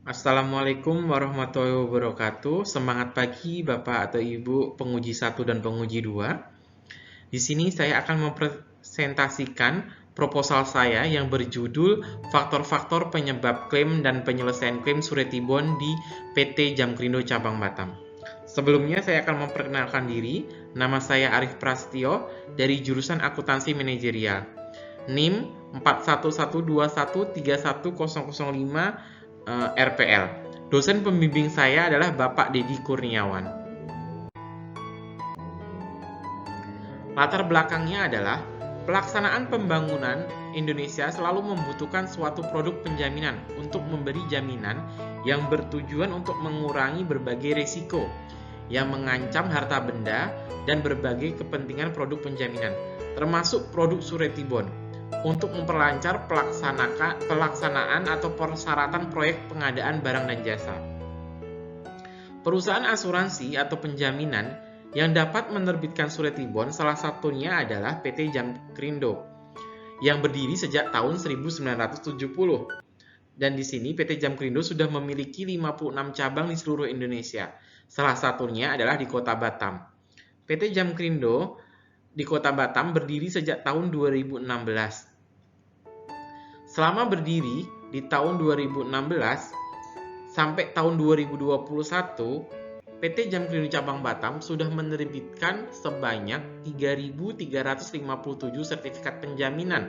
Assalamualaikum warahmatullahi wabarakatuh. Semangat pagi Bapak atau Ibu penguji 1 dan penguji 2. Di sini saya akan mempresentasikan proposal saya yang berjudul Faktor-faktor penyebab klaim dan penyelesaian klaim surety bond di PT Jamkrindo Cabang Batam. Sebelumnya saya akan memperkenalkan diri. Nama saya Arif Prastio dari jurusan Akuntansi Manajerial. NIM 4112131005 RPL. Dosen pembimbing saya adalah Bapak Dedi Kurniawan. Latar belakangnya adalah pelaksanaan pembangunan Indonesia selalu membutuhkan suatu produk penjaminan untuk memberi jaminan yang bertujuan untuk mengurangi berbagai risiko yang mengancam harta benda dan berbagai kepentingan produk penjaminan, termasuk produk surety bond, untuk memperlancar pelaksanaan atau persyaratan proyek pengadaan barang dan jasa. Perusahaan asuransi atau penjaminan yang dapat menerbitkan surety bond salah satunya adalah PT Jamkrindo yang berdiri sejak tahun 1970. Dan di sini PT Jamkrindo sudah memiliki 56 cabang di seluruh Indonesia. Salah satunya adalah di Kota Batam. PT Jamkrindo di Kota Batam berdiri sejak tahun 2016. Selama berdiri di tahun 2016 sampai tahun 2021, PT Jamkrindo Cabang Batam sudah menerbitkan sebanyak 3.357 sertifikat penjaminan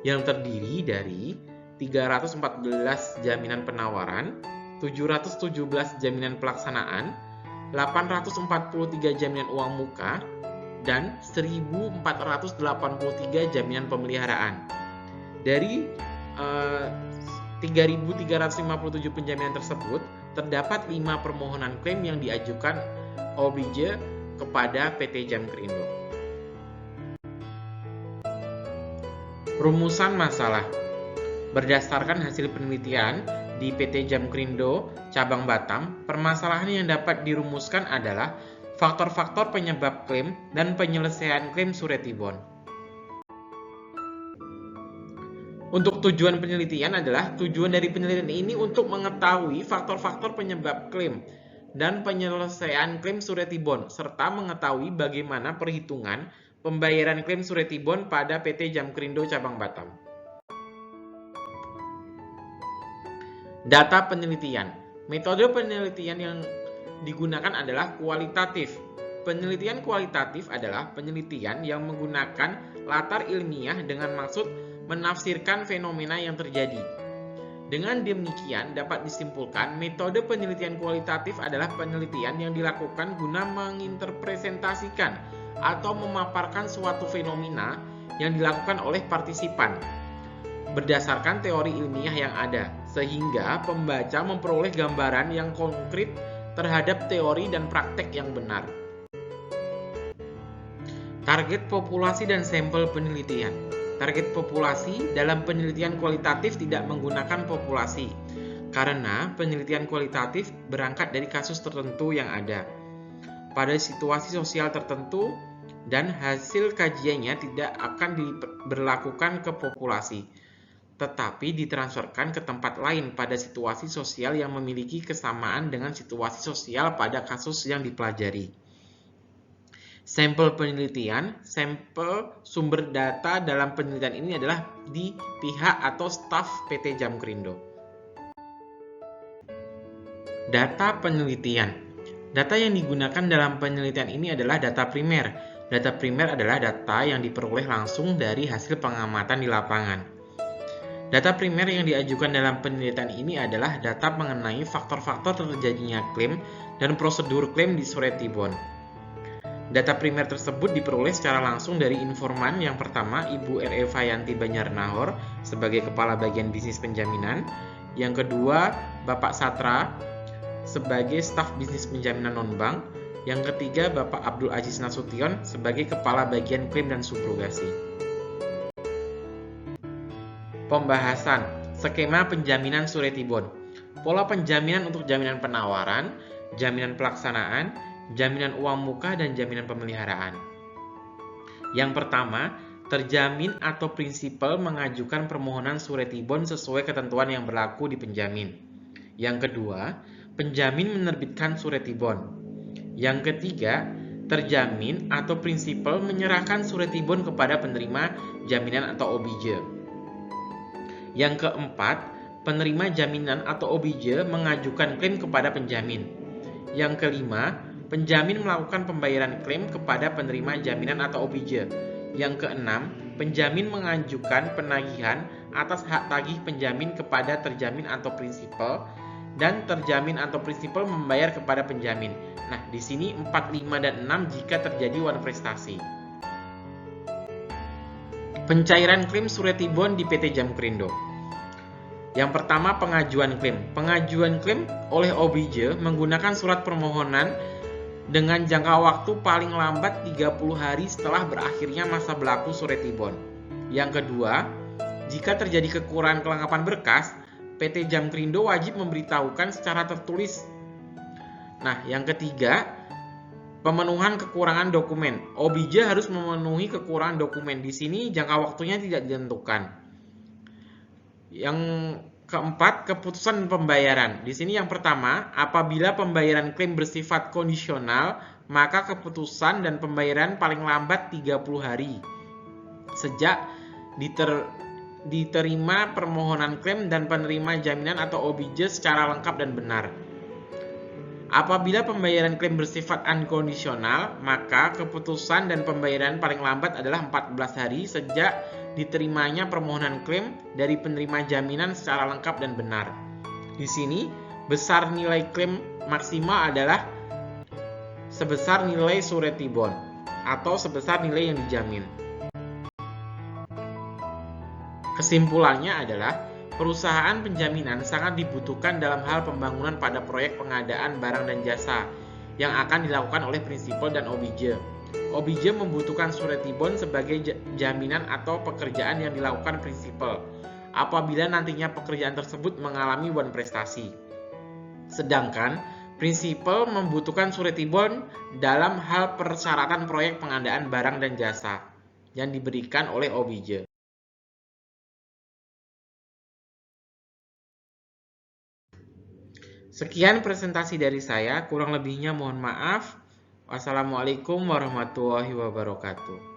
yang terdiri dari 314 jaminan penawaran, 717 jaminan pelaksanaan, 843 jaminan uang muka, dan 1.483 jaminan pemeliharaan. Dari 3.357 penjaminan tersebut, terdapat 5 permohonan klaim yang diajukan oblige kepada PT Jamkrindo. Rumusan masalah. Berdasarkan hasil penelitian di PT Jamkrindo Cabang Batam, permasalahan yang dapat dirumuskan adalah faktor-faktor penyebab klaim dan penyelesaian klaim surety bond. Untuk tujuan penelitian adalah tujuan dari penelitian ini untuk mengetahui faktor-faktor penyebab klaim dan penyelesaian klaim surety bond serta mengetahui bagaimana perhitungan pembayaran klaim surety bond pada PT Jamkrindo Cabang Batam. Data penelitian. Metode penelitian yang digunakan adalah kualitatif. Penelitian kualitatif adalah penelitian yang menggunakan latar ilmiah dengan maksud menafsirkan fenomena yang terjadi. Dengan demikian dapat disimpulkan metode penelitian kualitatif adalah penelitian yang dilakukan guna menginterpretasikan atau memaparkan suatu fenomena yang dilakukan oleh partisipan berdasarkan teori ilmiah yang ada, sehingga pembaca memperoleh gambaran yang konkret terhadap teori dan praktek yang benar. Target populasi dan sampel penelitian. Target populasi dalam penelitian kualitatif tidak menggunakan populasi, karena penelitian kualitatif berangkat dari kasus tertentu yang ada pada situasi sosial tertentu dan hasil kajiannya tidak akan diberlakukan ke populasi, tetapi ditransferkan ke tempat lain pada situasi sosial yang memiliki kesamaan dengan situasi sosial pada kasus yang dipelajari. Sampel penelitian, sampel sumber data dalam penelitian ini adalah di pihak atau staf PT Jamkrindo. Data penelitian. Data yang digunakan dalam penelitian ini adalah data primer. Data primer adalah data yang diperoleh langsung dari hasil pengamatan di lapangan. Data primer yang diajukan dalam penelitian ini adalah data mengenai faktor-faktor terjadinya klaim dan prosedur klaim di surety bond. Data primer tersebut diperoleh secara langsung dari informan yang pertama, Ibu R.E. Fayanti Banyarnahor sebagai Kepala Bagian Bisnis Penjaminan, yang kedua, Bapak Satra sebagai Staf Bisnis Penjaminan Non-Bank, yang ketiga, Bapak Abdul Aziz Nasution sebagai Kepala Bagian Klaim dan Subrogasi. Pembahasan skema penjaminan surety bond. Pola penjaminan untuk jaminan penawaran, jaminan pelaksanaan, jaminan uang muka, dan jaminan pemeliharaan. Yang pertama, terjamin atau prinsipal mengajukan permohonan surety bond sesuai ketentuan yang berlaku di penjamin. Yang kedua, penjamin menerbitkan surety bond. Yang ketiga, terjamin atau prinsipal menyerahkan surety bond kepada penerima jaminan atau oblige. Yang keempat, penerima jaminan atau oblige mengajukan klaim kepada penjamin. Yang kelima, penjamin melakukan pembayaran klaim kepada penerima jaminan atau oblige. Yang keenam, penjamin mengajukan penagihan atas hak tagih penjamin kepada terjamin atau prinsipal, dan terjamin atau prinsipal membayar kepada penjamin. Nah, di sini 4, 5, dan 6 jika terjadi wan prestasi. Pencairan klaim surety bond di PT Jamkrindo. Yang pertama, pengajuan klaim. Pengajuan klaim oleh oblige menggunakan surat permohonan dengan jangka waktu paling lambat 30 hari setelah berakhirnya masa berlaku surety bond. Yang kedua, jika terjadi kekurangan kelengkapan berkas, PT Jamkrindo wajib memberitahukan secara tertulis. Nah, yang ketiga, pemenuhan kekurangan dokumen. Oblige harus memenuhi kekurangan dokumen. Di sini jangka waktunya tidak ditentukan. Yang keempat, keputusan pembayaran. Di sini yang pertama, apabila pembayaran klaim bersifat kondisional, maka keputusan dan pembayaran paling lambat 30 hari sejak diterima permohonan klaim dan penerima jaminan atau oblige secara lengkap dan benar. Apabila pembayaran klaim bersifat unkondisional, maka keputusan dan pembayaran paling lambat adalah 14 hari sejak diterimanya permohonan klaim dari penerima jaminan secara lengkap dan benar. Di sini, besar nilai klaim maksimal adalah sebesar nilai surety bond atau sebesar nilai yang dijamin. Kesimpulannya adalah, perusahaan penjaminan sangat dibutuhkan dalam hal pembangunan pada proyek pengadaan barang dan jasa yang akan dilakukan oleh prinsipal dan oblige. Oblige membutuhkan surety bond sebagai jaminan atau pekerjaan yang dilakukan prinsipal apabila nantinya pekerjaan tersebut mengalami wan prestasi. Sedangkan prinsipal membutuhkan surety bond dalam hal persyaratan proyek pengadaan barang dan jasa yang diberikan oleh oblige. Sekian presentasi dari saya, kurang lebihnya mohon maaf. Wassalamualaikum warahmatullahi wabarakatuh.